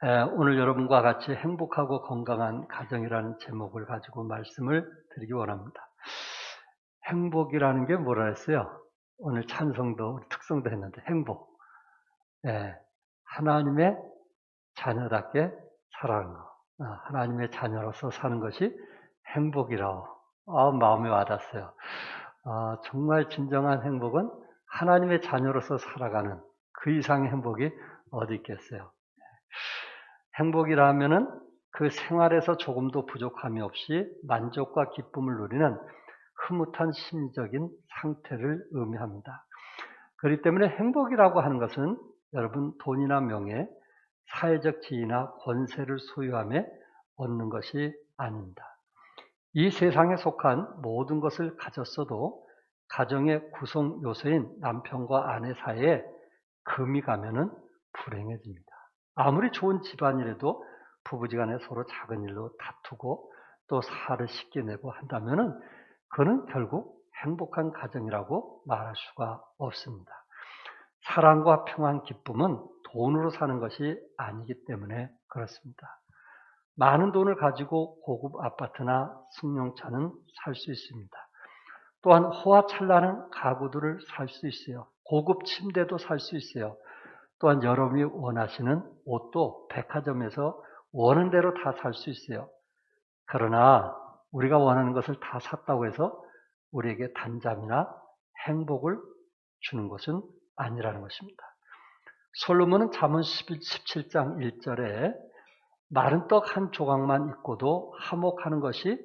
오늘 여러분과 같이 행복하고 건강한 가정이라는 제목을 가지고 말씀을 드리기 원합니다. 행복이라는 게 뭐라 했어요? 오늘 찬송도 특성도 했는데 행복. 하나님의 자녀답게 살아가는 거. 하나님의 자녀로서 사는 것이 행복이라고 마음에 와닿았어요. 정말 진정한 행복은 하나님의 자녀로서 살아가는 그 이상의 행복이 어디 있겠어요. 행복이라면은 그 생활에서 조금도 부족함이 없이 만족과 기쁨을 누리는 흐뭇한 심적인 상태를 의미합니다. 그렇기 때문에 행복이라고 하는 것은 여러분 돈이나 명예, 사회적 지위나 권세를 소유함에 얻는 것이 아닙니다. 이 세상에 속한 모든 것을 가졌어도 가정의 구성 요소인 남편과 아내 사이에 금이 가면은 불행해집니다. 아무리 좋은 집안이라도 부부지간에 서로 작은 일로 다투고 또 살을 씻겨내고 한다면은 그는 결국 행복한 가정이라고 말할 수가 없습니다. 사랑과 평안, 기쁨은 돈으로 사는 것이 아니기 때문에 그렇습니다. 많은 돈을 가지고 고급 아파트나 승용차는 살 수 있습니다. 또한 호화찬란한 가구들을 살 수 있어요. 고급 침대도 살 수 있어요. 또한 여러분이 원하시는 옷도 백화점에서 원하는 대로 다 살 수 있어요. 그러나 우리가 원하는 것을 다 샀다고 해서 우리에게 단잠이나 행복을 주는 것은 아니라는 것입니다. 솔로몬은 잠언 17장 1절에 마른 떡 한 조각만 있고도 화목하는 것이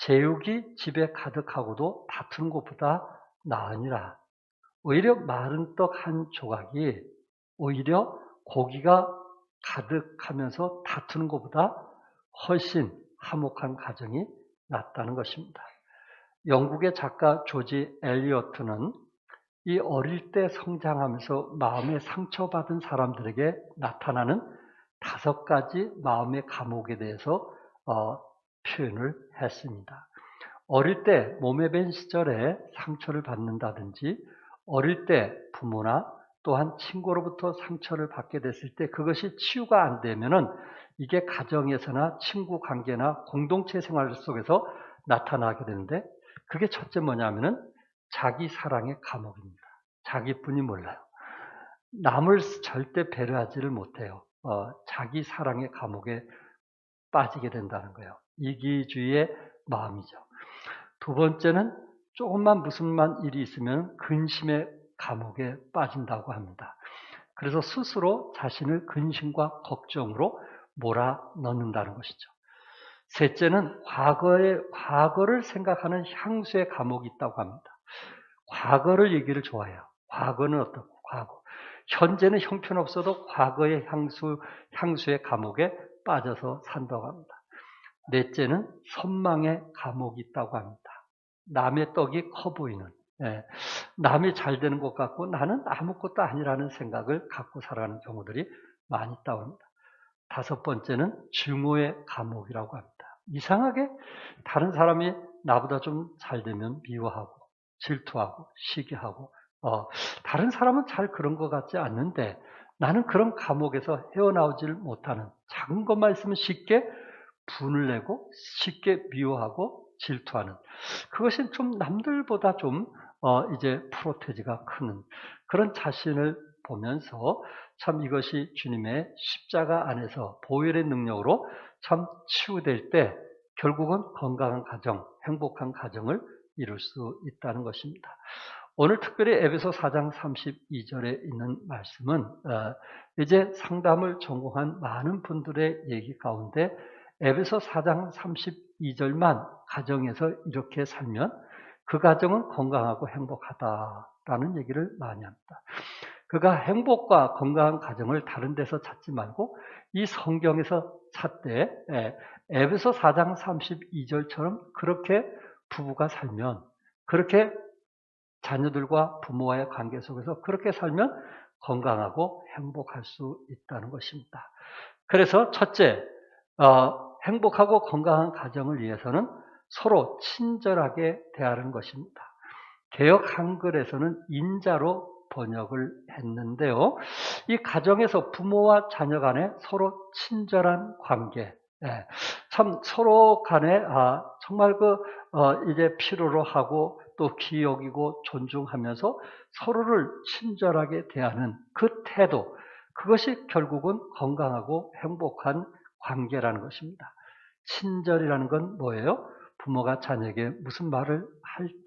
제육이 집에 가득하고도 다투는 것보다 나으니라. 오히려 마른 떡 한 조각이 오히려 고기가 가득하면서 다투는 것보다 훨씬 화목한 가정이 낫다는 것입니다. 영국의 작가 조지 엘리어트는 이 어릴 때 성장하면서 마음에 상처받은 사람들에게 나타나는 5가지 마음의 감옥에 대해서 표현을 했습니다. 어릴 때 몸에 밴 시절에 상처를 받는다든지 어릴 때 부모나 또한 친구로부터 상처를 받게 됐을 때 그것이 치유가 안 되면은 이게 가정에서나 친구 관계나 공동체 생활 속에서 나타나게 되는데 그게 첫째 뭐냐면은 자기 사랑의 감옥입니다. 자기뿐이 몰라요. 남을 절대 배려하지를 못해요. 자기 사랑의 감옥에 빠지게 된다는 거예요. 이기주의의 마음이죠. 두 번째는 조금만 무슨 일이 있으면 근심의 감옥에 빠진다고 합니다. 그래서 스스로 자신을 근심과 걱정으로 몰아넣는다는 것이죠. 셋째는 과거를 생각하는 향수의 감옥이 있다고 합니다. 과거를 얘기를 좋아해요. 과거는 어떻고 과거. 현재는 형편없어도 과거의 향수의 감옥에 빠져서 산다고 합니다. 넷째는 선망의 감옥이 있다고 합니다. 남의 떡이 커 보이는, 남이 잘 되는 것 같고 나는 아무것도 아니라는 생각을 갖고 살아가는 경우들이 많이 있다고 합니다. 5번째는 증오의 감옥이라고 합니다. 이상하게 다른 사람이 나보다 좀 잘 되면 미워하고 질투하고 시기하고 다른 사람은 잘 그런 것 같지 않는데 나는 그런 감옥에서 헤어나오질 못하는 작은 것만 있으면 쉽게 분을 내고 쉽게 미워하고 질투하는 그것이 좀 남들보다 좀 이제 프로테지가 큰 그런 자신을 보면서 참 이것이 주님의 십자가 안에서 보혈의 능력으로 참 치유될 때 결국은 건강한 가정, 행복한 가정을 이룰 수 있다는 것입니다. 오늘 특별히 에베소 4장 32절에 있는 말씀은 이제 상담을 전공한 많은 분들의 얘기 가운데 에베소 4장 32절만 가정에서 이렇게 살면 그 가정은 건강하고 행복하다라는 얘기를 많이 합니다. 그가 행복과 건강한 가정을 다른 데서 찾지 말고 이 성경에서 찾되 에베소 4장 32절처럼 그렇게 부부가 살면 그렇게 자녀들과 부모와의 관계 속에서 그렇게 살면 건강하고 행복할 수 있다는 것입니다. 그래서 첫째, 행복하고 건강한 가정을 위해서는 서로 친절하게 대하는 것입니다. 개역 한글에서는 인자로 번역을 했는데요. 이 가정에서 부모와 자녀 간에 서로 친절한 관계, 예, 참 서로 간에 정말 이제 필요로 하고 또 귀히 여기고 존중하면서 서로를 친절하게 대하는 그 태도, 그것이 결국은 건강하고 행복한 관계라는 것입니다. 친절이라는 건 뭐예요? 부모가 자녀에게 무슨 말을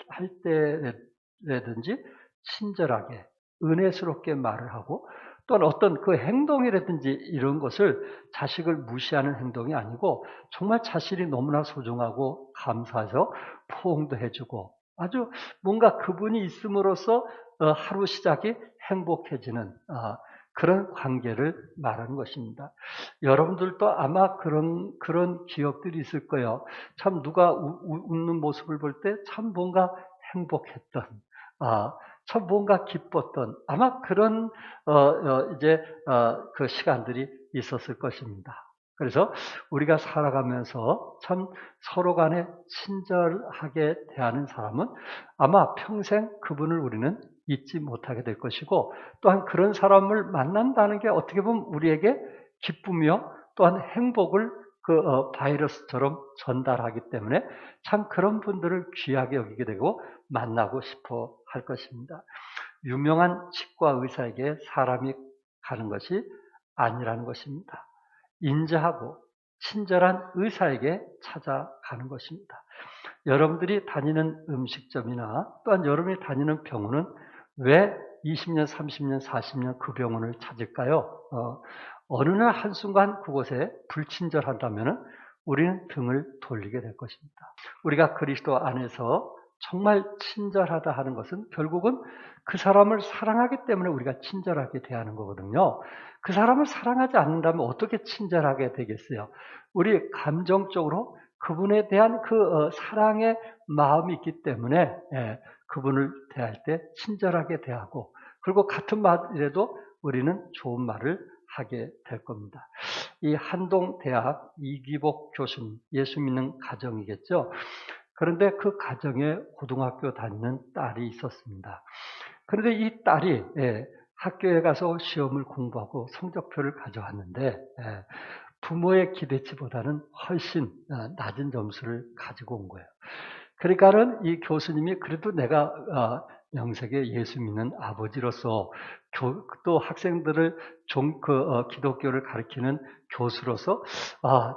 할 때라든지 친절하게, 은혜스럽게 말을 하고, 또는 어떤 그 행동이라든지 이런 것을 자식을 무시하는 행동이 아니고 정말 자신이 너무나 소중하고 감사해서 포옹도 해주고 아주 뭔가 그분이 있음으로써 하루 시작이 행복해지는 그런 관계를 말하는 것입니다. 여러분들도 아마 그런 기억들이 있을 거예요. 참 누가 웃는 모습을 볼 때 참 뭔가 행복했던, 참 뭔가 기뻤던 아마 그런 그 시간들이 있었을 것입니다. 그래서 우리가 살아가면서 참 서로 간에 친절하게 대하는 사람은 아마 평생 그분을 우리는 잊지 못하게 될 것이고, 또한 그런 사람을 만난다는 게 어떻게 보면 우리에게 기쁨이요 또한 행복을 바이러스처럼 전달하기 때문에 참 그런 분들을 귀하게 여기게 되고 만나고 싶어 할 것입니다. 유명한 치과 의사에게 사람이 가는 것이 아니라는 것입니다. 인자하고 친절한 의사에게 찾아가는 것입니다. 여러분들이 다니는 음식점이나 또한 여러분이 다니는 병원은 왜 20년, 30년, 40년 그 병원을 찾을까요? 어느 날 한순간 그곳에 불친절하다면 우리는 등을 돌리게 될 것입니다. 우리가 그리스도 안에서 정말 친절하다 하는 것은 결국은 그 사람을 사랑하기 때문에 우리가 친절하게 대하는 거거든요. 그 사람을 사랑하지 않는다면 어떻게 친절하게 되겠어요? 우리 감정적으로 그분에 대한 사랑의 마음이 있기 때문에 그분을 대할 때 친절하게 대하고, 그리고 같은 말이라도 우리는 좋은 말을 하게 될 겁니다. 이 한동대학 이기복 교수님, 예수 믿는 가정이겠죠. 그런데 그 가정에 고등학교 다니는 딸이 있었습니다. 그런데 이 딸이 학교에 가서 시험을 공부하고 성적표를 가져왔는데 부모의 기대치보다는 훨씬 낮은 점수를 가지고 온 거예요. 그러니까는 이 교수님이 그래도 내가 명색에 예수 믿는 아버지로서 또 학생들을 기독교를 가르치는 교수로서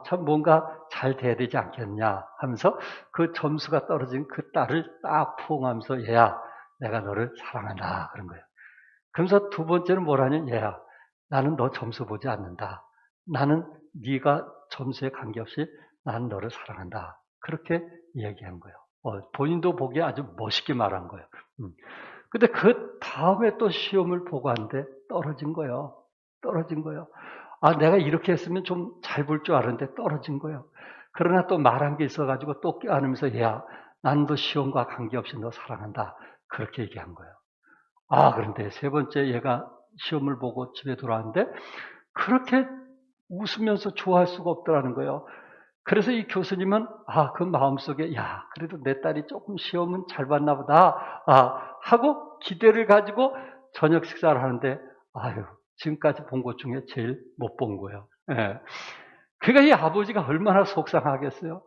참 뭔가 잘 돼야 되지 않겠냐 하면서 그 점수가 떨어진 그 딸을 딱 포옹하면서 얘야 내가 너를 사랑한다 그런 거예요. 그러면서 두 번째는 뭐라냐면 얘야 나는 너 점수 보지 않는다. 나는 네가 점수에 관계없이 나는 너를 사랑한다. 그렇게 얘기한 거예요. 본인도 보기에 아주 멋있게 말한 거예요. 근데 그 다음에 또 시험을 보고 하는데 떨어진 거예요. 떨어진 거예요. 내가 이렇게 했으면 좀 잘 볼 줄 알았는데 떨어진 거예요. 그러나 또 말한 게 있어가지고 또 껴안으면서 야, 난 너 시험과 관계없이 너 사랑한다. 그렇게 얘기한 거예요. 그런데 세 번째 얘가 시험을 보고 집에 돌아왔는데 그렇게 웃으면서 좋아할 수가 없더라는 거예요. 그래서 이 교수님은 그 마음속에 야 그래도 내 딸이 조금 시험은 잘 봤나 보다 하고 기대를 가지고 저녁 식사를 하는데 지금까지 본 것 중에 제일 못 본 거예요. 예. 그러니까 이 아버지가 얼마나 속상하겠어요.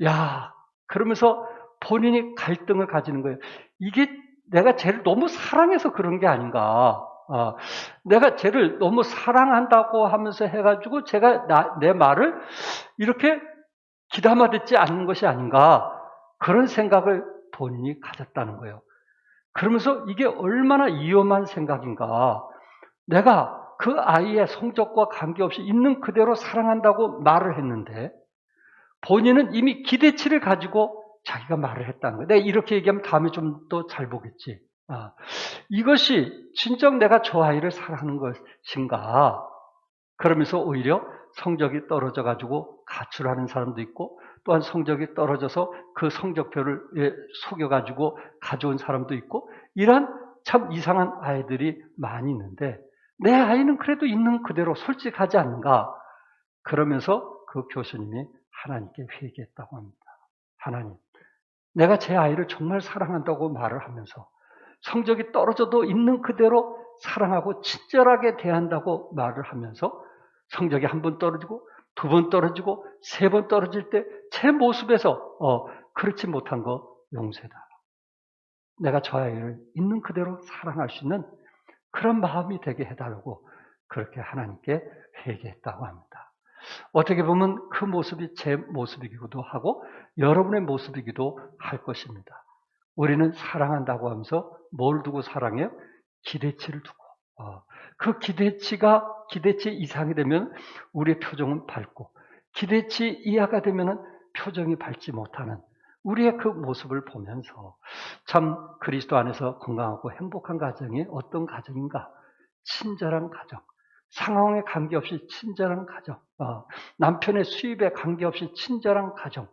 야 그러면서 본인이 갈등을 가지는 거예요. 이게 내가 쟤를 너무 사랑해서 그런 게 아닌가. 내가 쟤를 너무 사랑한다고 하면서 해가지고 제가 내 말을 이렇게 귀담아 듣지 않는 것이 아닌가. 그런 생각을 본인이 가졌다는 거예요. 그러면서 이게 얼마나 위험한 생각인가. 내가 그 아이의 성적과 관계없이 있는 그대로 사랑한다고 말을 했는데 본인은 이미 기대치를 가지고 자기가 말을 했다는 거예요. 내가 이렇게 얘기하면 다음에 좀 더 잘 보겠지. 이것이 진정 내가 저 아이를 사랑하는 것인가. 그러면서 오히려 성적이 떨어져가지고 가출하는 사람도 있고 또한 성적이 떨어져서 그 성적표를 속여가지고 가져온 사람도 있고 이런 참 이상한 아이들이 많이 있는데 내 아이는 그래도 있는 그대로 솔직하지 않는가. 그러면서 그 교수님이 하나님께 회개했다고 합니다. 하나님, 내가 제 아이를 정말 사랑한다고 말을 하면서 성적이 떨어져도 있는 그대로 사랑하고 친절하게 대한다고 말을 하면서 성적이 한 번 떨어지고 두 번 떨어지고 세 번 떨어질 때 제 모습에서 그렇지 못한 거 용서해달라. 내가 저 아이를 있는 그대로 사랑할 수 있는 그런 마음이 되게 해달라고 그렇게 하나님께 회개했다고 합니다. 어떻게 보면 그 모습이 제 모습이기도 하고 여러분의 모습이기도 할 것입니다. 우리는 사랑한다고 하면서 뭘 두고 사랑해요? 기대치를 두고. 그 기대치 이상이 되면 우리의 표정은 밝고 기대치 이하가 되면 표정이 밝지 못하는 우리의 그 모습을 보면서 참 그리스도 안에서 건강하고 행복한 가정이 어떤 가정인가? 친절한 가정. 상황에 관계없이 친절한 가정. 남편의 수입에 관계없이 친절한 가정.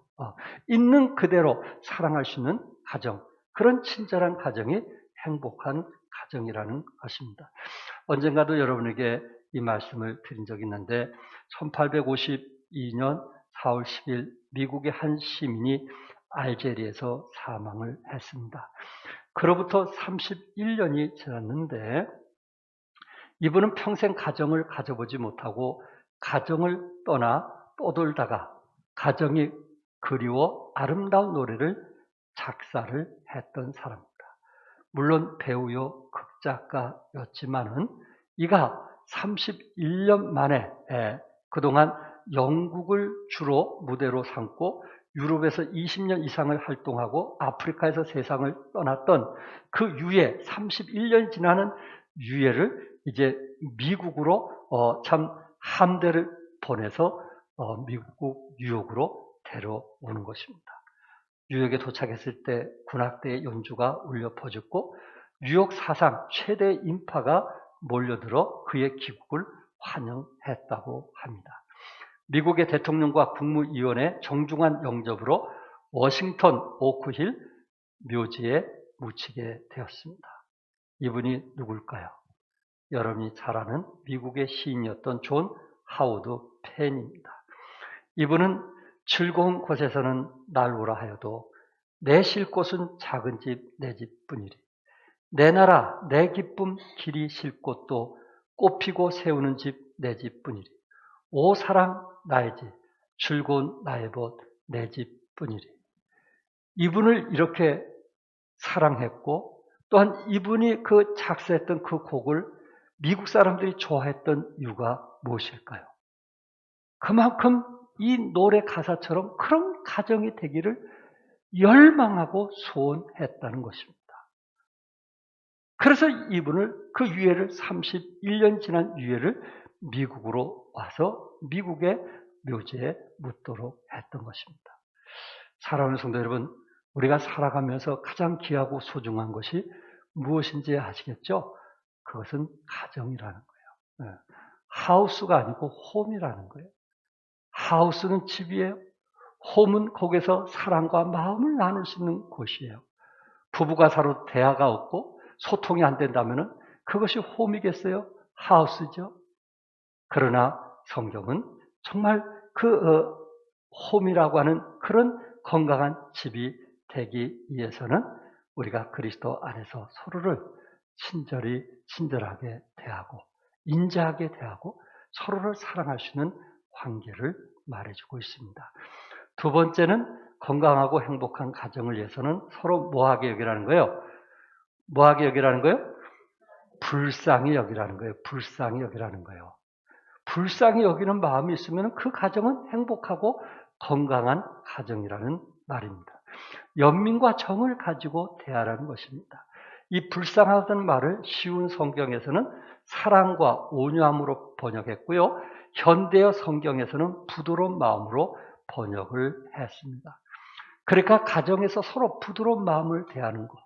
있는 그대로 사랑할 수 있는 가정. 그런 친절한 가정이 행복한 가정이라는 것입니다. 언젠가도 여러분에게 이 말씀을 드린 적이 있는데 1852년 4월 10일 미국의 한 시민이 알제리에서 사망을 했습니다. 그로부터 31년이 지났는데 이분은 평생 가정을 가져보지 못하고 가정을 떠나 떠돌다가 가정이 그리워 아름다운 노래를 작사를 했던 사람입니다. 물론 배우요 극작가였지만은 이가 31년 만에 그동안 영국을 주로 무대로 삼고 유럽에서 20년 이상을 활동하고 아프리카에서 세상을 떠났던 그 유예, 31년 지나는 유예를 이제 미국으로 참 함대를 보내서 미국 뉴욕으로 데려오는 것입니다. 뉴욕에 도착했을 때 군악대의 연주가 울려 퍼졌고 뉴욕 사상 최대 인파가 몰려들어 그의 귀국을 환영했다고 합니다. 미국의 대통령과 국무위원의 정중한 영접으로 워싱턴 오크힐 묘지에 묻히게 되었습니다. 이분이 누굴까요? 여러분이 잘 아는 미국의 시인이었던 존 하워드 펜입니다. 이분은 즐거운 곳에서는 날오라 하여도 내 쉴 곳은 작은 집 내 집뿐이리. 내 나라 내 기쁨 길이 쉴 곳도 꽃피고 세우는 집 내 집뿐이리. 오 사랑 나의 집 즐거운 나의 벗 내 집뿐이리. 이분을 이렇게 사랑했고 또한 이분이 그 작사했던 그 곡을 미국 사람들이 좋아했던 이유가 무엇일까요? 그만큼 이 노래 가사처럼 그런 가정이 되기를 열망하고 소원했다는 것입니다. 그래서 이분을 그 유해를 31년 지난 유해를 미국으로 와서 미국의 묘지에 묻도록 했던 것입니다. 사랑하는 성도 여러분, 우리가 살아가면서 가장 귀하고 소중한 것이 무엇인지 아시겠죠? 그것은 가정이라는 거예요. 하우스가 아니고 홈이라는 거예요. 하우스는 집이에요. 홈은 거기서 사랑과 마음을 나눌 수 있는 곳이에요. 부부가 서로 대화가 없고 소통이 안 된다면 그것이 홈이겠어요? 하우스죠. 그러나 성경은 정말 그 홈이라고 하는 그런 건강한 집이 되기 위해서는 우리가 그리스도 안에서 서로를 친절하게 대하고 인자하게 대하고 서로를 사랑할 수 있는 관계를 말해주고 있습니다. 두 번째는 건강하고 행복한 가정을 위해서는 서로 뭐하게 여기라는 거예요? 뭐하게 여기라는 거예요? 불쌍히 여기라는 거예요. 불쌍히 여기라는 거예요. 불쌍히 여기는 마음이 있으면 그 가정은 행복하고 건강한 가정이라는 말입니다. 연민과 정을 가지고 대하라는 것입니다. 이 불쌍하다는 말을 쉬운 성경에서는 사랑과 온유함으로 번역했고요. 현대어 성경에서는 부드러운 마음으로 번역을 했습니다. 그러니까 가정에서 서로 부드러운 마음을 대하는 것,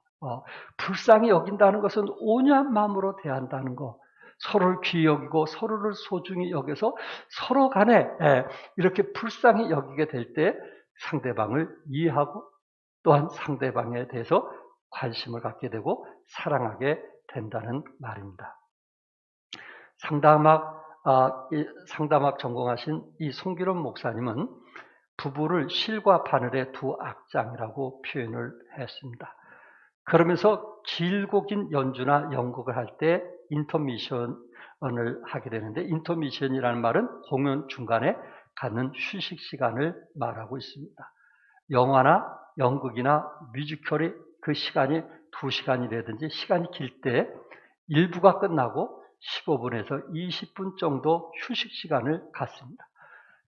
불쌍히 여긴다는 것은 온유한 마음으로 대한다는 것, 서로를 귀히 여기고 서로를 소중히 여겨서 서로 간에 이렇게 불쌍히 여기게 될 때 상대방을 이해하고 또한 상대방에 대해서 관심을 갖게 되고 사랑하게 된다는 말입니다. 상담학 전공하신 이 송기론 목사님은 부부를 실과 바늘의 두 악장이라고 표현을 했습니다. 그러면서 길고 긴 연주나 연극을 할 때 인터미션을 하게 되는데, 인터미션이라는 말은 공연 중간에 갖는 휴식 시간을 말하고 있습니다. 영화나 연극이나 뮤지컬이 그 시간이 2시간이라든지 시간이 길 때 일부가 끝나고 15분에서 20분 정도 휴식 시간을 갖습니다.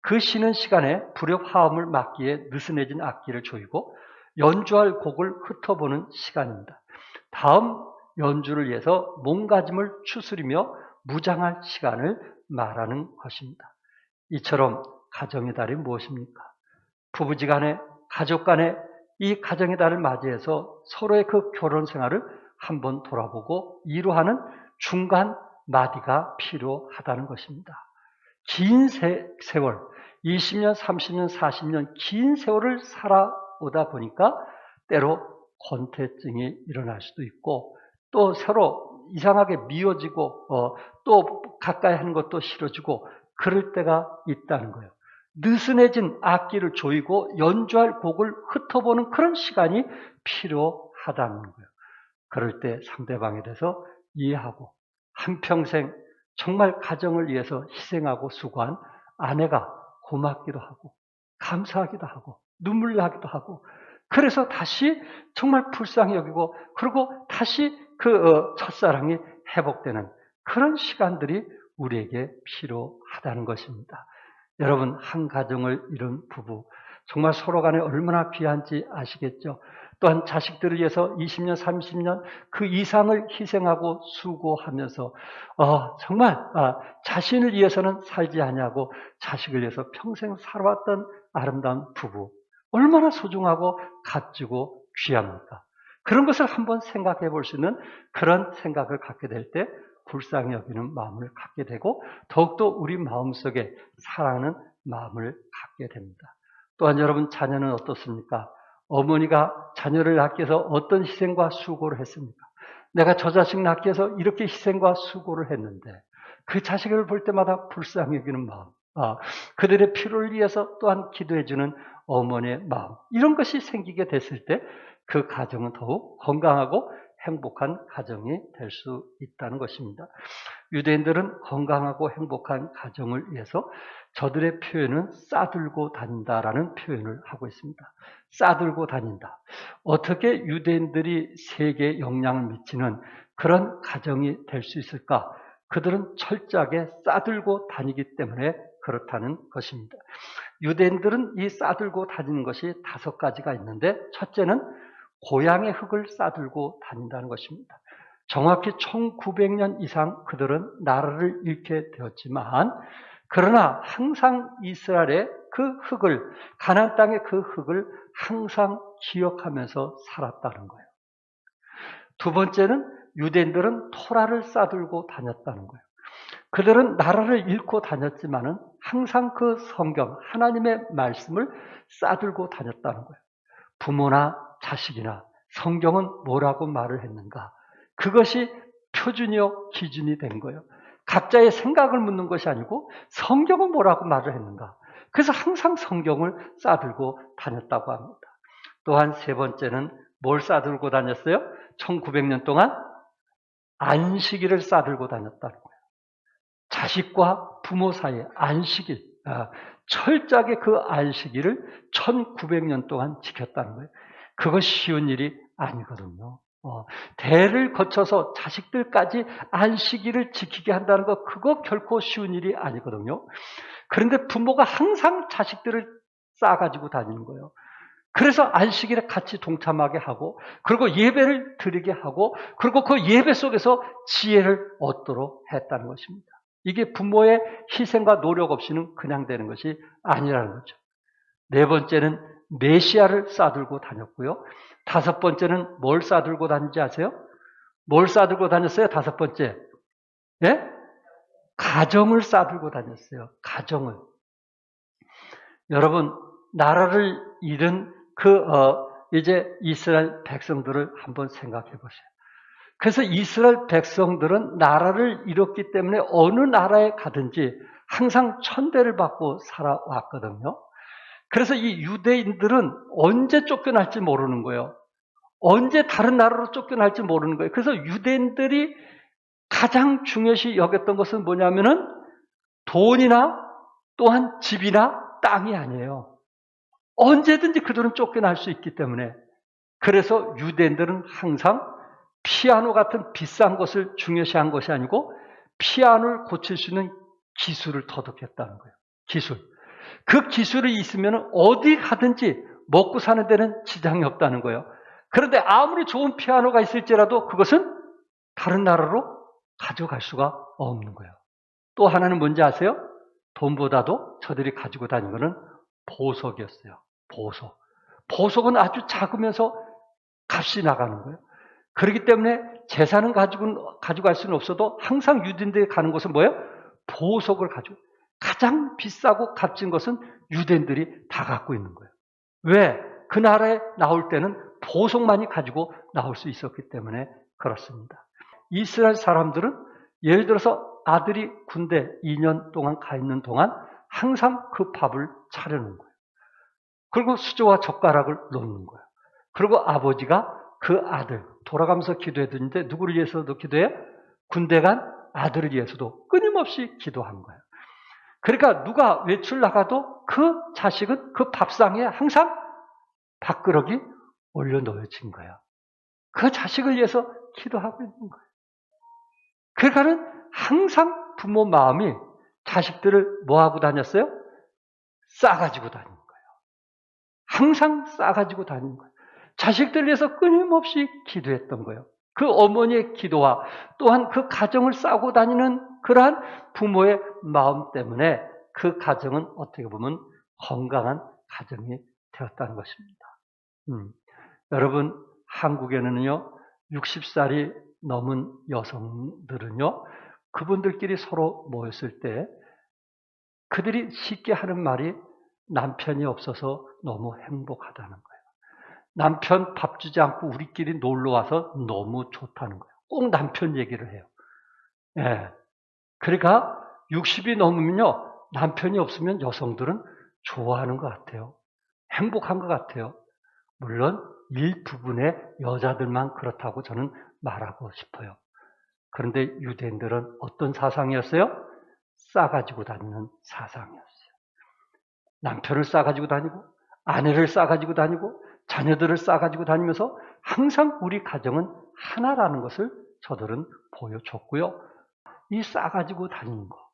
그 쉬는 시간에 불협화음을 막기에 느슨해진 악기를 조이고 연주할 곡을 흩어보는 시간입니다. 다음 연주를 위해서 몸가짐을 추스리며 무장할 시간을 말하는 것입니다. 이처럼 가정의 달이 무엇입니까? 부부지간에, 가족간에 이 가정의 달을 맞이해서 서로의 그 결혼 생활을 한번 돌아보고 이루하는 중간 마디가 필요하다는 것입니다. 긴 세월, 20년, 30년, 40년 긴 세월을 살아오다 보니까 때로 권태증이 일어날 수도 있고 또 서로 이상하게 미워지고 또 가까이 하는 것도 싫어지고 그럴 때가 있다는 거예요. 느슨해진 악기를 조이고 연주할 곡을 흩어보는 그런 시간이 필요하다는 거예요. 그럴 때 상대방에 대해서 이해하고 한평생 정말 가정을 위해서 희생하고 수고한 아내가 고맙기도 하고 감사하기도 하고 눈물 나기도 하고 그래서 다시 정말 불쌍히 여기고 그리고 다시 그 첫사랑이 회복되는 그런 시간들이 우리에게 필요하다는 것입니다. 여러분, 한 가정을 이룬 부부 정말 서로 간에 얼마나 귀한지 아시겠죠? 또한 자식들을 위해서 20년, 30년 그 이상을 희생하고 수고하면서 정말 자신을 위해서는 살지 아니하고 자식을 위해서 평생 살아왔던 아름다운 부부 얼마나 소중하고 값지고 귀합니까? 그런 것을 한번 생각해 볼 수 있는 그런 생각을 갖게 될 때 불쌍히 여기는 마음을 갖게 되고 더욱더 우리 마음속에 사랑하는 마음을 갖게 됩니다. 또한 여러분 자녀는 어떻습니까? 어머니가 자녀를 낳기 위해서 어떤 희생과 수고를 했습니까? 내가 저 자식 낳기 위해서 이렇게 희생과 수고를 했는데 그 자식을 볼 때마다 불쌍히 여기는 마음, 그들의 필요를 위해서 또한 기도해주는 어머니의 마음, 이런 것이 생기게 됐을 때 그 가정은 더욱 건강하고 행복한 가정이 될 수 있다는 것입니다. 유대인들은 건강하고 행복한 가정을 위해서 저들의 표현은 싸들고 다닌다라는 표현을 하고 있습니다. 싸들고 다닌다. 어떻게 유대인들이 세계에 영향을 미치는 그런 가정이 될 수 있을까? 그들은 철저하게 싸들고 다니기 때문에 그렇다는 것입니다. 유대인들은 이 싸들고 다니는 것이 5가지가 있는데 첫째는 고향의 흙을 싸들고 다닌다는 것입니다. 정확히 1900년 이상 그들은 나라를 잃게 되었지만 그러나 항상 이스라엘의 그 흙을, 가나안 땅의 그 흙을 항상 기억하면서 살았다는 거예요. 두 번째는 유대인들은 토라를 싸들고 다녔다는 거예요. 그들은 나라를 잃고 다녔지만은 항상 그 성경, 하나님의 말씀을 싸들고 다녔다는 거예요. 부모나 자식이나 성경은 뭐라고 말을 했는가? 그것이 표준이요, 기준이 된 거예요. 각자의 생각을 묻는 것이 아니고 성경은 뭐라고 말을 했는가? 그래서 항상 성경을 싸들고 다녔다고 합니다. 또한 세 번째는 뭘 싸들고 다녔어요? 1900년 동안 안식일을 싸들고 다녔다는 거예요. 자식과 부모 사이에 안식일, 철저하게 그 안식일을 1900년 동안 지켰다는 거예요. 그것이 쉬운 일이 아니거든요. 대를 거쳐서 자식들까지 안식일을 지키게 한다는 것, 그거 결코 쉬운 일이 아니거든요. 그런데 부모가 항상 자식들을 싸가지고 다니는 거예요. 그래서 안식일에 같이 동참하게 하고, 그리고 예배를 드리게 하고, 그리고 그 예배 속에서 지혜를 얻도록 했다는 것입니다. 이게 부모의 희생과 노력 없이는 그냥 되는 것이 아니라는 거죠. 네 번째는 메시아를 싸들고 다녔고요. 5번째는 뭘 싸들고 다니는지 아세요? 뭘 싸들고 다녔어요? 5번째. 예? 가정을 싸들고 다녔어요. 가정을. 여러분, 나라를 잃은 이제 이스라엘 백성들을 한번 생각해 보세요. 그래서 이스라엘 백성들은 나라를 잃었기 때문에 어느 나라에 가든지 항상 천대를 받고 살아왔거든요. 그래서 이 유대인들은 언제 쫓겨날지 모르는 거예요. 언제 다른 나라로 쫓겨날지 모르는 거예요. 그래서 유대인들이 가장 중요시 여겼던 것은 뭐냐면은 돈이나 또한 집이나 땅이 아니에요. 언제든지 그들은 쫓겨날 수 있기 때문에. 그래서 유대인들은 항상 피아노 같은 비싼 것을 중요시한 것이 아니고 피아노를 고칠 수 있는 기술을 터득했다는 거예요. 기술. 그 기술이 있으면 어디 가든지 먹고 사는 데는 지장이 없다는 거예요. 그런데 아무리 좋은 피아노가 있을지라도 그것은 다른 나라로 가져갈 수가 없는 거예요. 또 하나는 뭔지 아세요? 돈보다도 저들이 가지고 다니는 것은 보석이었어요. 보석. 보석은 아주 작으면서 값이 나가는 거예요. 그렇기 때문에 재산은 가져갈 수는 없어도 항상 유대인들이 가는 곳은 뭐예요? 보석을 가지고 가장 비싸고 값진 것은 유대인들이 다 갖고 있는 거예요. 왜? 그 나라에 나올 때는 보석만이 가지고 나올 수 있었기 때문에 그렇습니다. 이스라엘 사람들은 예를 들어서 아들이 군대 2년 동안 가 있는 동안 항상 그 밥을 차려놓은 거예요. 그리고 수저와 젓가락을 놓는 거예요. 그리고 아버지가 그 아들 돌아가면서 기도했는데 누구를 위해서도 기도해요? 군대 간 아들을 위해서도 끊임없이 기도한 거예요. 그러니까 누가 외출 나가도 그 자식은 그 밥상에 항상 밥그릇이 올려놓여진 거예요. 그 자식을 위해서 기도하고 있는 거예요. 그러니까는 항상 부모 마음이 자식들을 뭐하고 다녔어요? 싸가지고 다니는 거예요. 항상 싸가지고 다니는 거예요. 자식들을 위해서 끊임없이 기도했던 거예요. 그 어머니의 기도와 또한 그 가정을 싸고 다니는 그러한 부모의 마음 때문에 그 가정은 어떻게 보면 건강한 가정이 되었다는 것입니다. 여러분, 한국에는요, 60살이 넘은 여성들은요, 그분들끼리 서로 모였을 때 그들이 쉽게 하는 말이 남편이 없어서 너무 행복하다는 거예요. 남편 밥 주지 않고 우리끼리 놀러 와서 너무 좋다는 거예요. 꼭 남편 얘기를 해요. 예. 그러니까 60이 넘으면요, 남편이 없으면 여성들은 좋아하는 것 같아요. 행복한 것 같아요. 물론 일부분의 여자들만 그렇다고 저는 말하고 싶어요. 그런데 유대인들은 어떤 사상이었어요? 싸가지고 다니는 사상이었어요. 남편을 싸가지고 다니고 아내를 싸가지고 다니고 자녀들을 싸가지고 다니면서 항상 우리 가정은 하나라는 것을 저들은 보여줬고요. 이 싸가지고 다니는 거.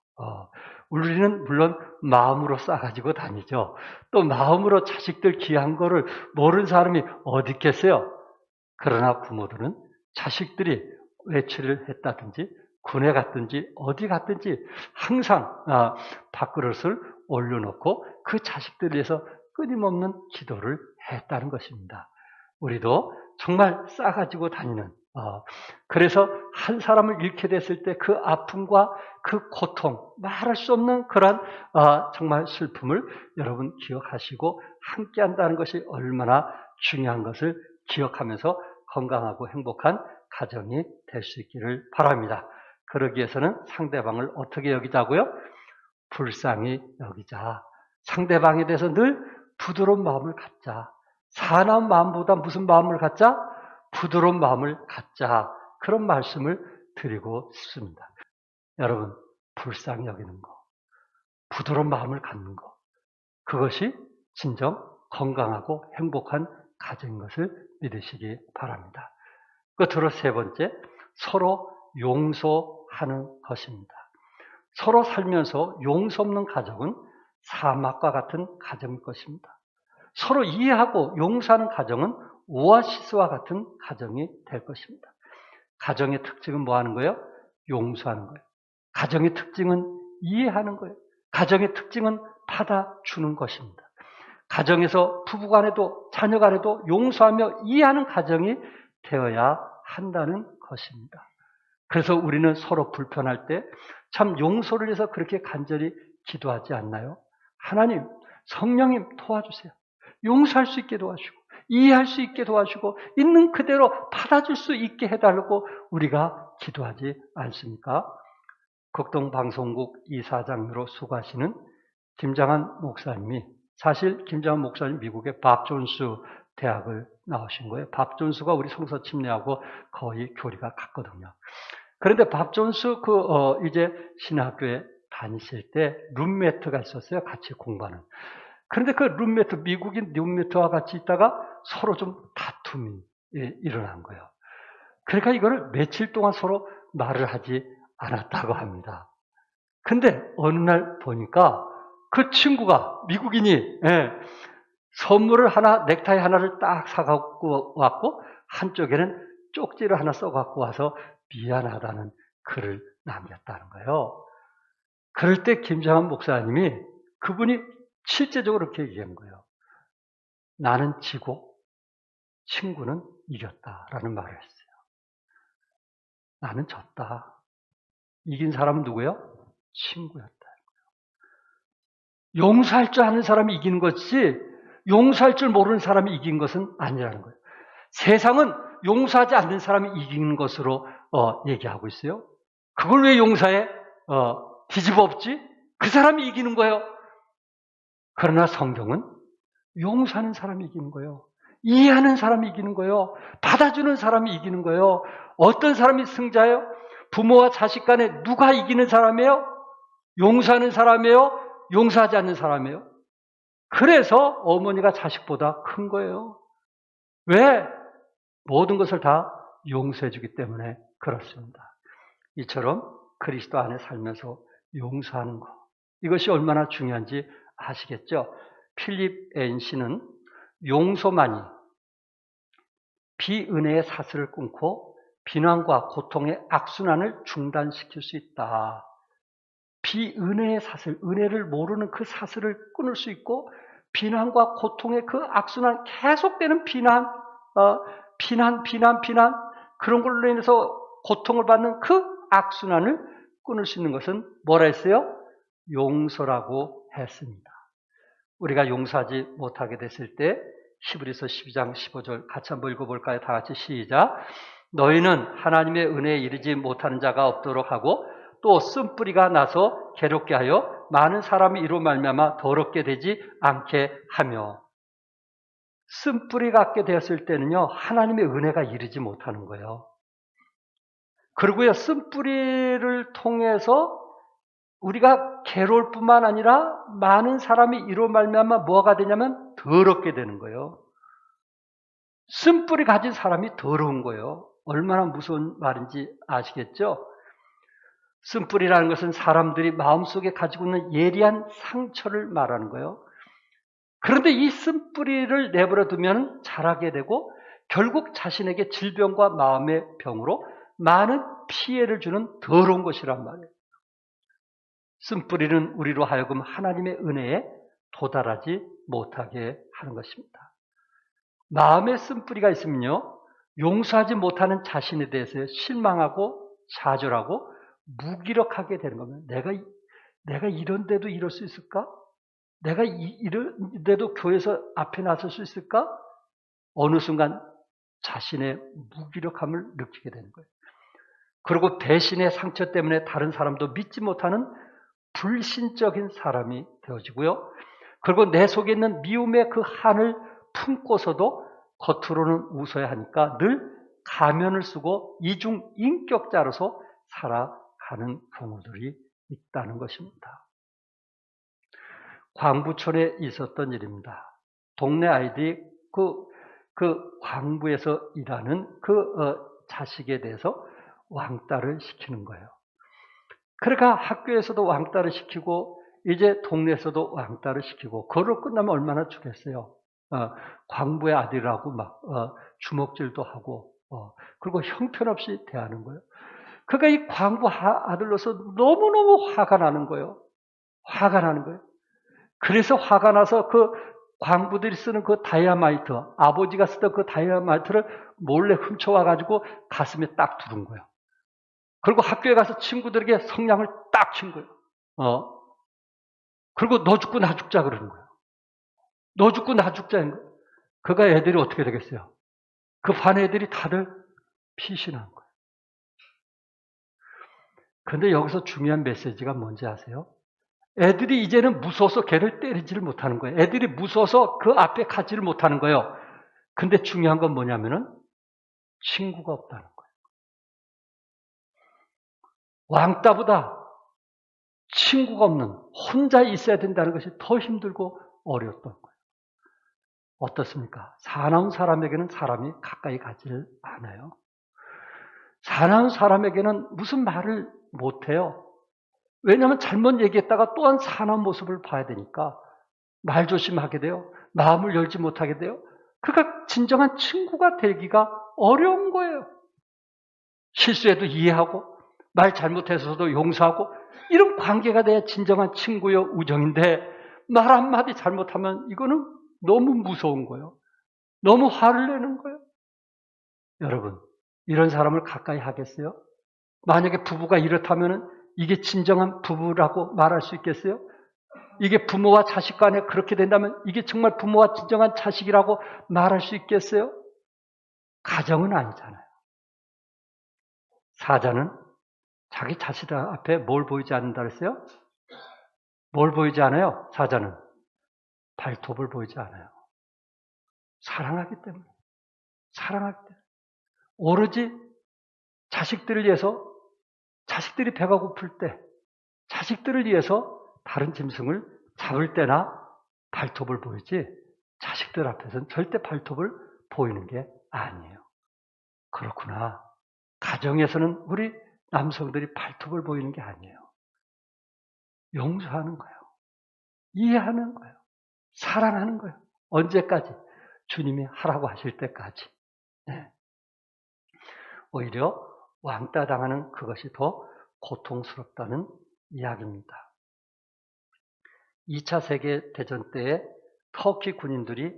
우리는 물론 마음으로 싸가지고 다니죠. 또 마음으로 자식들 귀한 거를 모르는 사람이 어디 있겠어요? 그러나 부모들은 자식들이 외출을 했다든지 군에 갔든지 어디 갔든지 항상 밥그릇을 올려놓고 그 자식들을 위해서 끊임없는 기도를 했다는 것입니다. 우리도 정말 싸가지고 다니는 그래서 한 사람을 잃게 됐을 때 그 아픔과 그 고통 말할 수 없는 그런 정말 슬픔을 여러분 기억하시고 함께 한다는 것이 얼마나 중요한 것을 기억하면서 건강하고 행복한 가정이 될 수 있기를 바랍니다. 그러기 위해서는 상대방을 어떻게 여기자고요? 불쌍히 여기자. 상대방에 대해서 늘 부드러운 마음을 갖자. 사나운 마음보다 무슨 마음을 갖자? 부드러운 마음을 갖자. 그런 말씀을 드리고 싶습니다. 여러분, 불쌍히 여기는 거, 부드러운 마음을 갖는 거, 그것이 진정 건강하고 행복한 가정인 것을 믿으시기 바랍니다. 끝으로 세 번째, 서로 용서하는 것입니다. 서로 살면서 용서 없는 가정은 사막과 같은 가정일 것입니다. 서로 이해하고 용서하는 가정은 오아시스와 같은 가정이 될 것입니다. 가정의 특징은 뭐 하는 거예요? 용서하는 거예요. 가정의 특징은 이해하는 거예요. 가정의 특징은 받아주는 것입니다. 가정에서 부부간에도 자녀간에도 용서하며 이해하는 가정이 되어야 한다는 것입니다. 그래서 우리는 서로 불편할 때 참 용서를 위해서 그렇게 간절히 기도하지 않나요? 하나님, 성령님 도와주세요. 용서할 수 있게 도와주고 이해할 수 있게 도와주고 있는 그대로 받아줄 수 있게 해달라고 우리가 기도하지 않습니까? 극동방송국 이사장으로 수고하시는 김장한 목사님이 사실 김장한 목사님 미국의 밥 존스 대학을 나오신 거예요. 밥존수가 우리 성서침례하고 거의 교리가 같거든요. 그런데 밥존수 이제 신학교에 다니실 때 룸메이트가 있었어요. 같이 공부하는. 그런데 그 룸메이트, 미국인 룸메이트와 같이 있다가 서로 좀 다툼이 일어난 거예요. 그러니까 이거를 며칠 동안 서로 말을 하지 않았다고 합니다. 근데 어느 날 보니까 그 친구가, 미국인이, 선물을 하나, 넥타이 하나를 딱 사갖고 왔고, 한쪽에는 쪽지를 하나 써갖고 와서 미안하다는 글을 남겼다는 거예요. 그럴 때 김장한 목사님이 그분이 실제적으로 그렇게 얘기한 거예요. 나는 지고 친구는 이겼다라는 말을 했어요. 나는 졌다. 이긴 사람은 누구예요? 친구였다. 용서할 줄 아는 사람이 이기는 것이지 용서할 줄 모르는 사람이 이긴 것은 아니라는 거예요. 세상은 용서하지 않는 사람이 이기는 것으로 얘기하고 있어요. 그걸 왜 용서해? 뒤집어 엎지? 그 사람이 이기는 거예요. 그러나 성경은 용서하는 사람이 이기는 거예요. 이해하는 사람이 이기는 거예요. 받아주는 사람이 이기는 거예요. 어떤 사람이 승자예요? 부모와 자식 간에 누가 이기는 사람이에요? 용서하는 사람이에요? 용서하지 않는 사람이에요? 그래서 어머니가 자식보다 큰 거예요. 왜? 모든 것을 다 용서해 주기 때문에 그렇습니다. 이처럼 그리스도 안에 살면서 용서하는 것. 이것이 얼마나 중요한지 아시겠죠? 필립 N씨는 용서만이 비은혜의 사슬을 끊고 비난과 고통의 악순환을 중단시킬 수 있다. 비은혜의 사슬, 은혜를 모르는 그 사슬을 끊을 수 있고 비난과 고통의 그 악순환, 계속되는 비난, 그런 걸로 인해서 고통을 받는 그 악순환을 끊을 수 있는 것은 뭐라 했어요? 용서라고 했습니다. 우리가 용서하지 못하게 됐을 때 히브리서 12장 15절 같이 한번 읽어볼까요? 다 같이 시작. 너희는 하나님의 은혜에 이르지 못하는 자가 없도록 하고 또 쓴뿌리가 나서 괴롭게 하여 많은 사람이 이로 말미암아 더럽게 되지 않게 하며. 쓴뿌리 같게 되었을 때는요, 하나님의 은혜가 이르지 못하는 거예요. 그리고요, 쓴뿌리를 통해서 우리가 괴로울 뿐만 아니라 많은 사람이 이로 말미암아 뭐가 되냐면 더럽게 되는 거예요. 쓴뿌리 가진 사람이 더러운 거예요. 얼마나 무서운 말인지 아시겠죠? 쓴뿌리라는 것은 사람들이 마음속에 가지고 있는 예리한 상처를 말하는 거예요. 그런데 이 쓴뿌리를 내버려 두면 자라게 되고 결국 자신에게 질병과 마음의 병으로 많은 피해를 주는 더러운 것이란 말이에요. 쓴뿌리는 우리로 하여금 하나님의 은혜에 도달하지 못하게 하는 것입니다. 마음에 쓴뿌리가 있으면요, 용서하지 못하는 자신에 대해서 실망하고 좌절하고 무기력하게 되는 겁니다. 내가 이런데도 이럴 수 있을까? 내가 이런데도 교회에서 앞에 나설 수 있을까? 어느 순간 자신의 무기력함을 느끼게 되는 거예요. 그리고 배신의 상처 때문에 다른 사람도 믿지 못하는 불신적인 사람이 되어지고요. 그리고 내 속에 있는 미움의 그 한을 품고서도 겉으로는 웃어야 하니까 늘 가면을 쓰고 이중인격자로서 살아가는 경우들이 있다는 것입니다. 광부촌에 있었던 일입니다. 동네 아이들이 그 광부에서 일하는 자식에 대해서 왕따를 시키는 거예요. 그러니까 학교에서도 왕따를 시키고 이제 동네에서도 왕따를 시키고 그걸로 끝나면 얼마나 좋겠어요. 광부의 아들이라고 막 주먹질도 하고 그리고 형편없이 대하는 거예요. 그러니까 이 광부 아들로서 너무너무 화가 나는 거예요. 화가 나는 거예요. 그래서 화가 나서 그 광부들이 쓰는 그 다이아마이트, 아버지가 쓰던 그 다이아마이트를 몰래 훔쳐와가지고 가슴에 딱 두른 거예요. 그리고 학교에 가서 친구들에게 성냥을 딱 친 거예요. 그리고 너 죽고 나 죽자 그러는 거예요. 너 죽고 나 죽자인 거예요. 그가 애들이 어떻게 되겠어요? 그 반 애들이 다들 피신한 거예요. 그런데 여기서 중요한 메시지가 뭔지 아세요? 애들이 이제는 무서워서 걔를 때리지를 못하는 거예요. 애들이 무서워서 그 앞에 가지를 못하는 거예요. 근데 중요한 건 뭐냐면은 친구가 없다는 거예요. 왕따보다 친구가 없는 혼자 있어야 된다는 것이 더 힘들고 어려웠던 거예요. 어떻습니까? 사나운 사람에게는 사람이 가까이 가지를 않아요. 사나운 사람에게는 무슨 말을 못해요. 왜냐하면 잘못 얘기했다가 또한 사나운 모습을 봐야 되니까 말 조심하게 돼요. 마음을 열지 못하게 돼요. 그러니까 진정한 친구가 되기가 어려운 거예요. 실수해도 이해하고 말 잘못해서도 용서하고 이런 관계가 돼야 진정한 친구요 우정인데 말 한마디 잘못하면 이거는 너무 무서운 거예요. 너무 화를 내는 거예요. 여러분, 이런 사람을 가까이 하겠어요? 만약에 부부가 이렇다면 이게 진정한 부부라고 말할 수 있겠어요? 이게 부모와 자식 간에 그렇게 된다면 이게 정말 부모와 진정한 자식이라고 말할 수 있겠어요? 가정은 아니잖아요. 사자는 자기 자식 앞에 뭘 보이지 않는다 그랬어요? 뭘 보이지 않아요? 사자는 발톱을 보이지 않아요. 사랑하기 때문에. 사랑하기 때문에. 오로지 자식들을 위해서 자식들이 배가 고플 때 자식들을 위해서 다른 짐승을 잡을 때나 발톱을 보이지 자식들 앞에서는 절대 발톱을 보이는 게 아니에요. 그렇구나. 가정에서는 우리 남성들이 발톱을 보이는 게 아니에요. 용서하는 거예요. 이해하는 거예요. 사랑하는 거예요. 언제까지? 주님이 하라고 하실 때까지. 네. 오히려 왕따 당하는 그것이 더 고통스럽다는 이야기입니다. 2차 세계대전 때에 터키 군인들이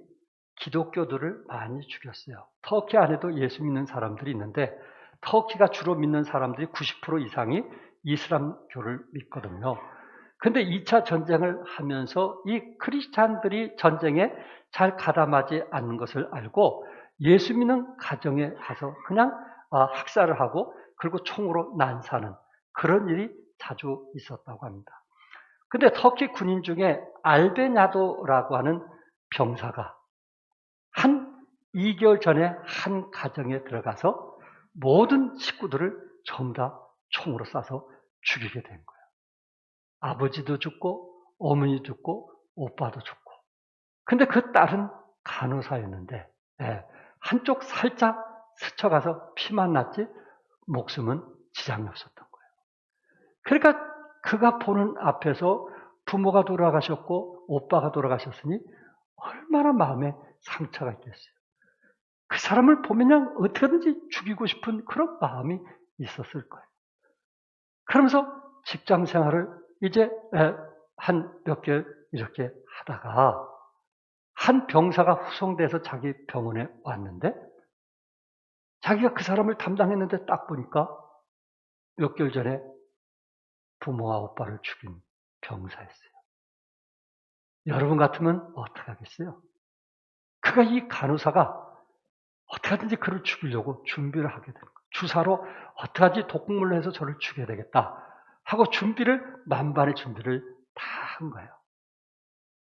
기독교들을 많이 죽였어요. 터키 안에도 예수 믿는 사람들이 있는데 터키가 주로 믿는 사람들이 90% 이상이 이슬람교를 믿거든요. 근데 2차 전쟁을 하면서 이 크리스찬들이 전쟁에 잘 가담하지 않는 것을 알고 예수 믿는 가정에 가서 그냥 학살을 하고 그리고 총으로 난사하는 그런 일이 자주 있었다고 합니다. 근데 터키 군인 중에 알베냐도라고 하는 병사가 한 2개월 전에 한 가정에 들어가서 모든 식구들을 전부 다 총으로 쏴서 죽이게 된 거예요. 아버지도 죽고 어머니도 죽고 오빠도 죽고. 근데 그 딸은 간호사였는데 한쪽 살짝 스쳐가서 피만 났지 목숨은 지장이 없었던 거예요. 그러니까 그가 보는 앞에서 부모가 돌아가셨고 오빠가 돌아가셨으니 얼마나 마음에 상처가 있겠어요. 그 사람을 보면 그냥 어떻게든지 죽이고 싶은 그런 마음이 있었을 거예요. 그러면서 직장 생활을 이제 한 몇 개월 이렇게 하다가 한 병사가 후송돼서 자기 병원에 왔는데 자기가 그 사람을 담당했는데 딱 보니까 몇 개월 전에 부모와 오빠를 죽인 병사였어요. 여러분 같으면 어떻게 하겠어요? 그가 이 간호사가 어떻게 하든지 그를 죽이려고 준비를 하게 되는 거예요. 주사로 어떻게 하지 독극물로 해서 저를 죽여야 되겠다 하고 만반의 준비를 다 한 거예요.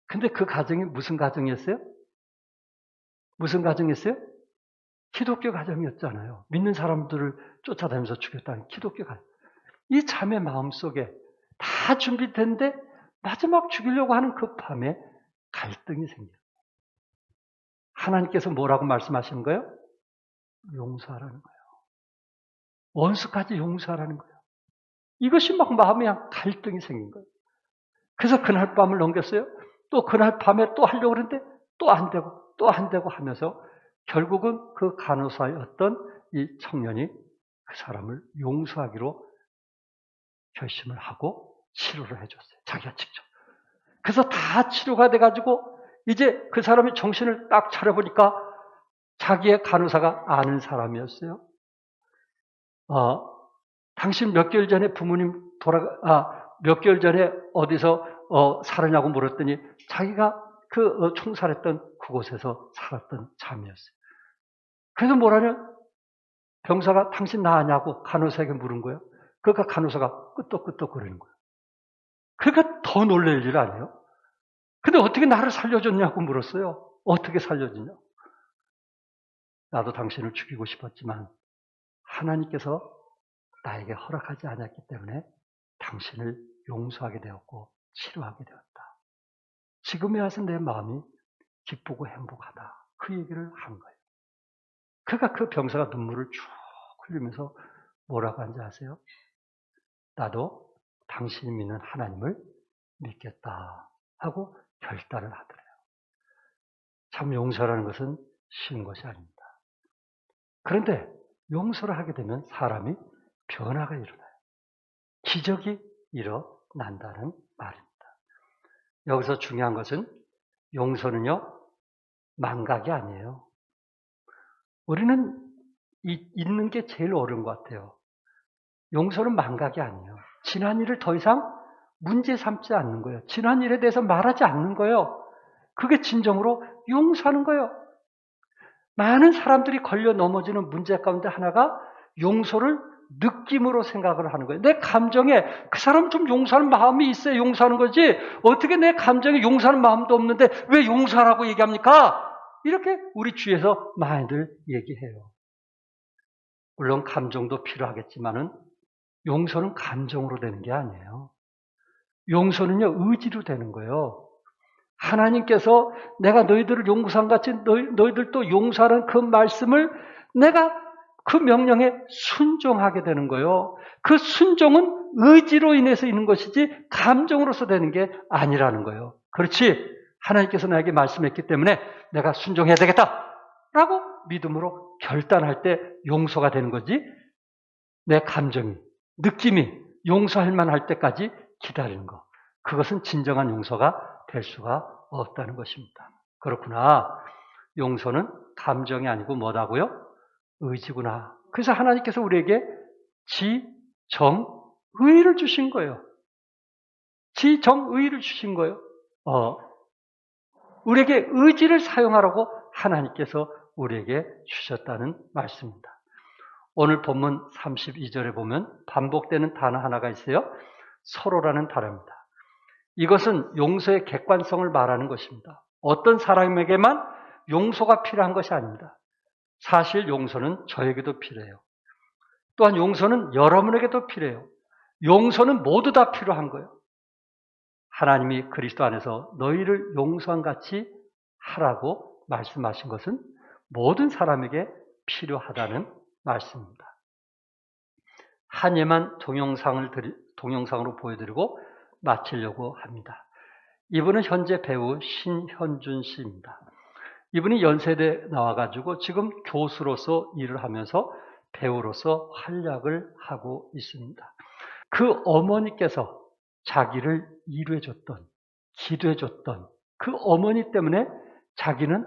근데 그 가정이 무슨 가정이었어요? 무슨 가정이었어요? 기독교 가정이었잖아요. 믿는 사람들을 쫓아다니면서 죽였다는 기독교 가정. 이 자매 마음속에 다 준비된데 마지막 죽이려고 하는 그 밤에 갈등이 생겨요. 하나님께서 뭐라고 말씀하시는 거예요? 용서하라는 거예요. 원수까지 용서하라는 거예요. 이것이 막 마음에 갈등이 생긴 거예요. 그래서 그날 밤을 넘겼어요. 또 그날 밤에 또 하려고 그러는데 또 안 되고 또 안 되고 하면서 결국은 그 간호사였던 이 청년이 그 사람을 용서하기로 결심을 하고 치료를 해줬어요. 자기가 직접. 그래서 다 치료가 돼가지고 이제 그 사람이 정신을 딱 차려보니까 자기의 간호사가 아는 사람이었어요. 당신 몇 개월 전에 부모님 몇 개월 전에 어디서 살았냐고 물었더니 자기가 그 총살했던 그곳에서 살았던 자매였어요. 그래서 뭐라냐? 병사가 당신 나 아냐고 간호사에게 물은 거예요. 그러니까 간호사가 끄떡끄떡 거리는 거예요. 그러니까 더 놀랄 일 아니에요? 근데 어떻게 나를 살려줬냐고 물었어요. 어떻게 살려주냐? 나도 당신을 죽이고 싶었지만 하나님께서 나에게 허락하지 않았기 때문에 당신을 용서하게 되었고 치료하게 되었다. 지금에 와서 내 마음이 기쁘고 행복하다. 그 얘기를 한 거예요. 그가 그 병사가 눈물을 쭉 흘리면서 뭐라고 하는지 아세요? 나도 당신이 믿는 하나님을 믿겠다 하고 결단을 하더래요. 참 용서라는 것은 쉬운 것이 아닙니다. 그런데 용서를 하게 되면 사람이 변화가 일어나요. 기적이 일어난다는 말입니다. 여기서 중요한 것은 용서는요, 망각이 아니에요. 우리는 있는 게 제일 어려운 것 같아요. 용서는 망각이 아니에요. 지난 일을 더 이상 문제 삼지 않는 거예요. 지난 일에 대해서 말하지 않는 거예요. 그게 진정으로 용서하는 거예요. 많은 사람들이 걸려 넘어지는 문제 가운데 하나가 용서를 느낌으로 생각을 하는 거예요. 내 감정에 그 사람 좀 용서하는 마음이 있어야 용서하는 거지 어떻게 내 감정에 용서하는 마음도 없는데 왜 용서하라고 얘기합니까? 이렇게 우리 주위에서 많이들 얘기해요. 물론 감정도 필요하겠지만은 용서는 감정으로 되는 게 아니에요. 용서는요, 의지로 되는 거예요. 하나님께서 내가 너희들을 용서한 같이 너희들도 용서하는 그 말씀을 내가 그 명령에 순종하게 되는 거예요. 그 순종은 의지로 인해서 있는 것이지 감정으로서 되는 게 아니라는 거예요. 그렇지? 하나님께서 나에게 말씀했기 때문에 내가 순종해야 되겠다라고 믿음으로 결단할 때 용서가 되는 거지 내 감정이, 느낌이 용서할 만할 때까지 기다리는 거. 그것은 진정한 용서가 될 수가 없다는 것입니다. 그렇구나. 용서는 감정이 아니고 뭐다고요? 의지구나. 그래서 하나님께서 우리에게 지정의를 주신 거예요. 지정의를 주신 거예요. 우리에게 의지를 사용하라고 하나님께서 우리에게 주셨다는 말씀입니다. 오늘 본문 32절에 보면 반복되는 단어 하나가 있어요. 서로라는 단어입니다. 이것은 용서의 객관성을 말하는 것입니다. 어떤 사람에게만 용서가 필요한 것이 아닙니다. 사실 용서는 저에게도 필요해요. 또한 용서는 여러분에게도 필요해요. 용서는 모두 다 필요한 거예요. 하나님이 그리스도 안에서 너희를 용서한 같이 하라고 말씀하신 것은 모든 사람에게 필요하다는 말씀입니다. 한 예만 동영상으로 보여드리고 마치려고 합니다. 이분은 현재 배우 신현준 씨입니다. 이분이 연세대에 나와가지고 지금 교수로서 일을 하면서 배우로서 활약을 하고 있습니다. 그 어머니께서 자기를 이루어줬던, 기도해줬던 그 어머니 때문에 자기는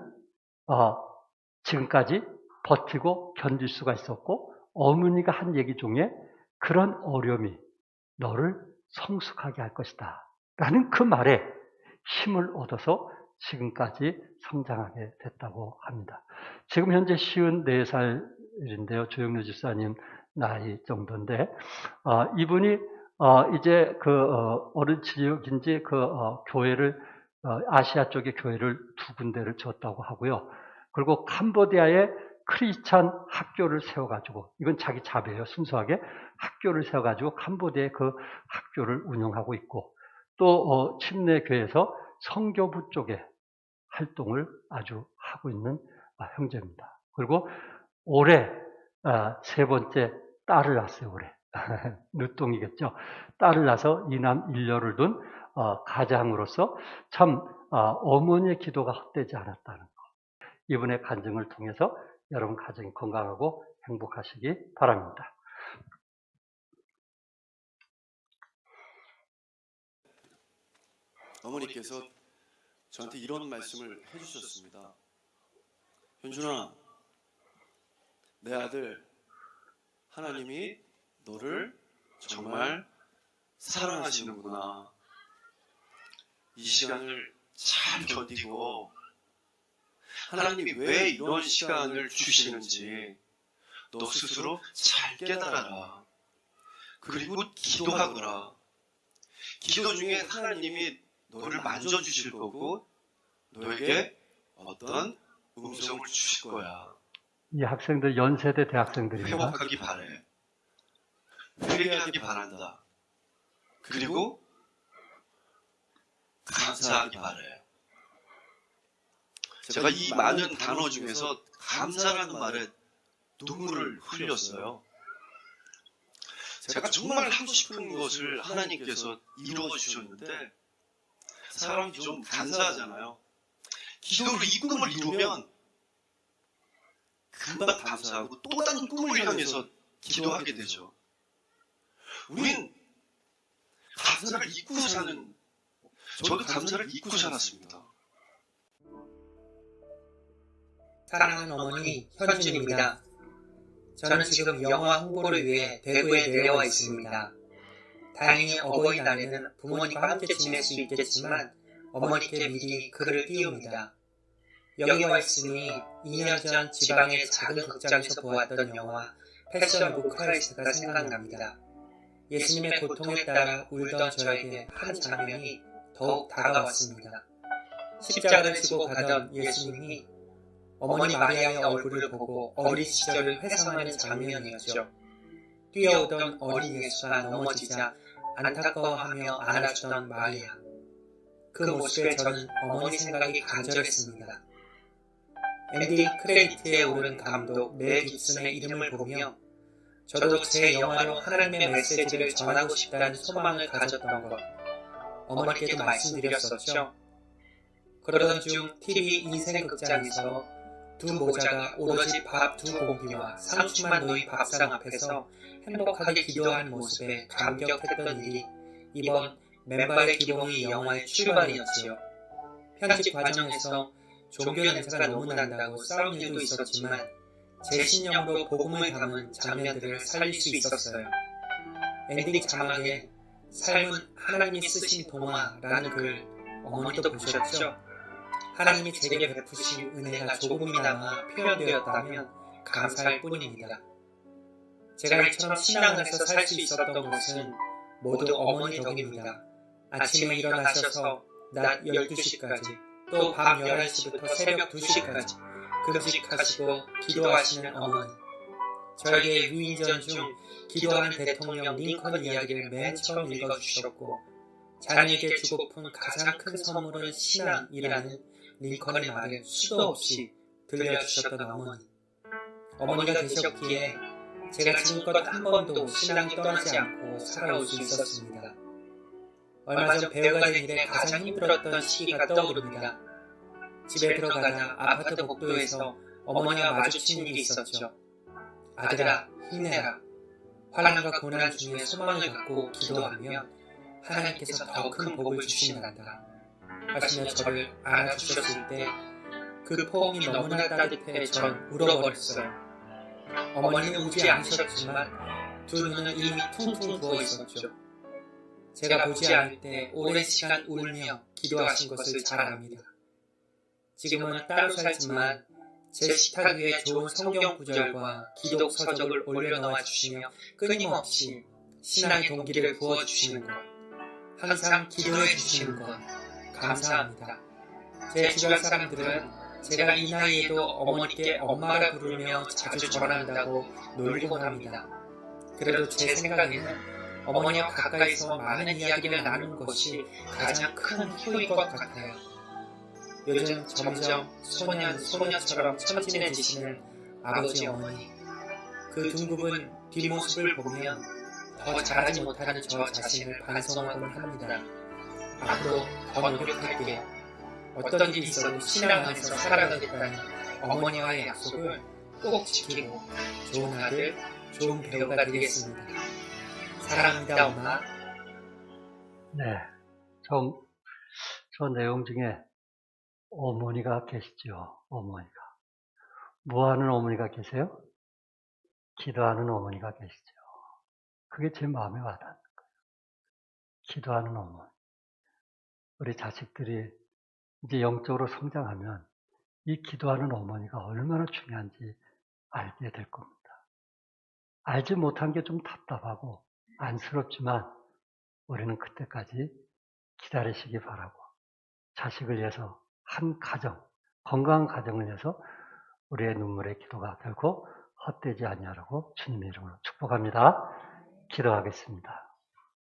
지금까지 버티고 견딜 수가 있었고 어머니가 한 얘기 중에 그런 어려움이 너를 성숙하게 할 것이다 라는 그 말에 힘을 얻어서 지금까지 성장하게 됐다고 합니다. 지금 현재 54살인데요. 조영래 집사님 나이 정도인데 이분이 이제 어느 지역인지 교회를 아시아 쪽의 교회를 2군데를 지었다고 하고요. 그리고 캄보디아에 크리스찬 학교를 세워가지고 이건 자기 자배예요. 순수하게 학교를 세워가지고 캄보디아에 그 학교를 운영하고 있고 또 침례교회에서 성교부 쪽에 활동을 아주 하고 있는 형제입니다. 그리고 올해 3번째 딸을 낳았어요. 올해 늦둥이겠죠. 딸을 낳아서 이남 일녀를 둔 가장으로서 참 어머니의 기도가 헛되지 않았다는 것. 이분의 간증을 통해서 여러분 가정이 건강하고 행복하시기 바랍니다. 어머니께서 저한테 이런 말씀을 해주셨습니다. 현준아, 내 아들 하나님이 너를 정말 사랑하시는구나. 이 시간을 잘 견디고 하나님이 왜 이런 시간을 주시는지 너 스스로 잘 깨달아라. 그리고 기도하거라. 기도 중에 하나님이 너를 만져주실 거고 너에게 어떤 음성을 주실 거야. 이 학생들 연세대 대학생들입니다. 회복하기 바래. 회개하기 바란다. 그리고 감사하기 바래. 제가 이 많은 단어 중에서 감사라는 말에 눈물을 흘렸어요. 제가 정말 하고 싶은 것을 하나님께서 이루어 주셨는데 사람이 좀 간사하잖아요. 기도로 이 꿈을 이루면 금방 감사하고 또 다른 꿈을 향해서 기도하게 되죠. 우린 감사를 잊고 사는, 저도 감사를 잊고 살았습니다. 사랑하는 어머니 현준입니다. 저는 지금 영화 홍보를 위해 대구에 내려와 있습니다. 다행히 어버이날에는 부모님과 함께 지낼 수 있겠지만 어머니께 미리 글을 띄웁니다. 여기 와 있으니 2년 전 지방의 작은 극장에서 보았던 영화 패션 오브 크라이스트가 생각납니다. 예수님의 고통에 따라 울던 저에게 한 장면이 더욱 다가왔습니다. 십자가를 지고 가던 예수님이 어머니 마리아의 얼굴을 보고 어린 시절을 회상하는 장면이었죠. 뛰어오던 어린 예수가 넘어지자 안타까워하며 안아주던 마리아. 그 모습에 저는 어머니 생각이 간절했습니다. 엔딩 크레디트에 오른 감독 멜 깁슨의 이름을 보며 저도 제 영화로 하나님의 메시지를 전하고 싶다는 소망을 가졌던 것 어머니께도 말씀드렸었죠. 그러던 중 TV 인생극장에서 두 모자가 오로지 밥 두 공기와 상추만 놓인 밥상 앞에서 행복하게 기도하는 모습에 감격했던 일이 이번 맨발의 기봉이 영화의 출발이었지요. 편집 과정에서 종교 냄새가 너무 난다고 싸운 일도 있었지만 제 신념으로 복음을 담은 장면들을 살릴 수 있었어요. 엔딩 자막에 삶은 하나님이 쓰신 동화라는 글 어머니도 보셨죠? 하나님이 제게 베푸신 은혜가 조금이나마 표현되었다면 감사할 뿐입니다. 제가 이처럼 신앙에서 살 수 있었던 것은 모두 어머니 덕입니다. 아침에 일어나셔서 낮 12시까지 또 밤 11시부터 새벽 2시까지 금식하시고 기도하시는 어머니. 저에게 유인전 중 기도하는 대통령 링컨 이야기를 맨 처음 읽어주셨고 자녀에게 주고픈 가장 큰 선물은 신앙이라는 링컨의 말을 수도 없이 들려주셨던 어머니. 어머니가 계셨기에 제가 지금껏 한 번도 신앙이 떠나지 않고 살아올 수 있었습니다. 얼마 전 배우가 된 일에 가장 힘들었던 시기가 떠오릅니다. 집에 들어가다 아파트 복도에서 어머니와 마주친 일이 있었죠. 아들아, 힘내라. 환난과 고난 중에 소망을 갖고 기도하면 하나님께서 더 큰 복을 주신단다. 하시며 저를 안아주셨을 때 그 포옹이 너무나 따뜻해 전 울어버렸어요. 어머니는 울지 않으셨지만 두 눈은 이미 퉁퉁 부어 있었죠. 제가 보지 않을 때 오랜 시간 울며 기도하신 것을 잘 압니다. 지금은 따로 살지만 제 식탁 위에 좋은 성경 구절과 기독 서적을 올려놓아 주시며 끊임없이 신앙의 동기를 부어주시는 것, 항상 기도해 주시는 것 감사합니다. 제 주변 사람들은 제가 이 나이에도 어머니께 엄마라 부르며 자주 전한다고 놀리곤 합니다. 그래도 제 생각에는 어머니와 가까이서 많은 이야기를 나누는 것이 가장 큰 희로인 것 같아요. 요즘 점점 소년처럼 천진해지시는 아버지 어머니. 그 둥굽은 뒷모습을 보면 더 잘하지 못하는 저 자신을 반성하곤 합니다. 앞으로 더 노력할게요. 어떤 일이 있어도 신앙 안에서 살아가겠다는 어머니와의 약속을 꼭 지키고 좋은 아들, 좋은 배우가 되겠습니다. 사랑합니다, 엄마. 네, 저 내용 중에 어머니가 계시죠. 어머니가. 뭐 하는 어머니가 계세요? 기도하는 어머니가 계시죠. 그게 제 마음에 와닿는 거예요. 기도하는 어머니. 우리 자식들이 이제 영적으로 성장하면 이 기도하는 어머니가 얼마나 중요한지 알게 될 겁니다. 알지 못한 게 좀 답답하고 안쓰럽지만 우리는 그때까지 기다리시기 바라고 자식을 위해서 한 가정, 건강한 가정을 위해서 우리의 눈물의 기도가 결코 헛되지 아니하라고 주님의 이름으로 축복합니다. 기도하겠습니다.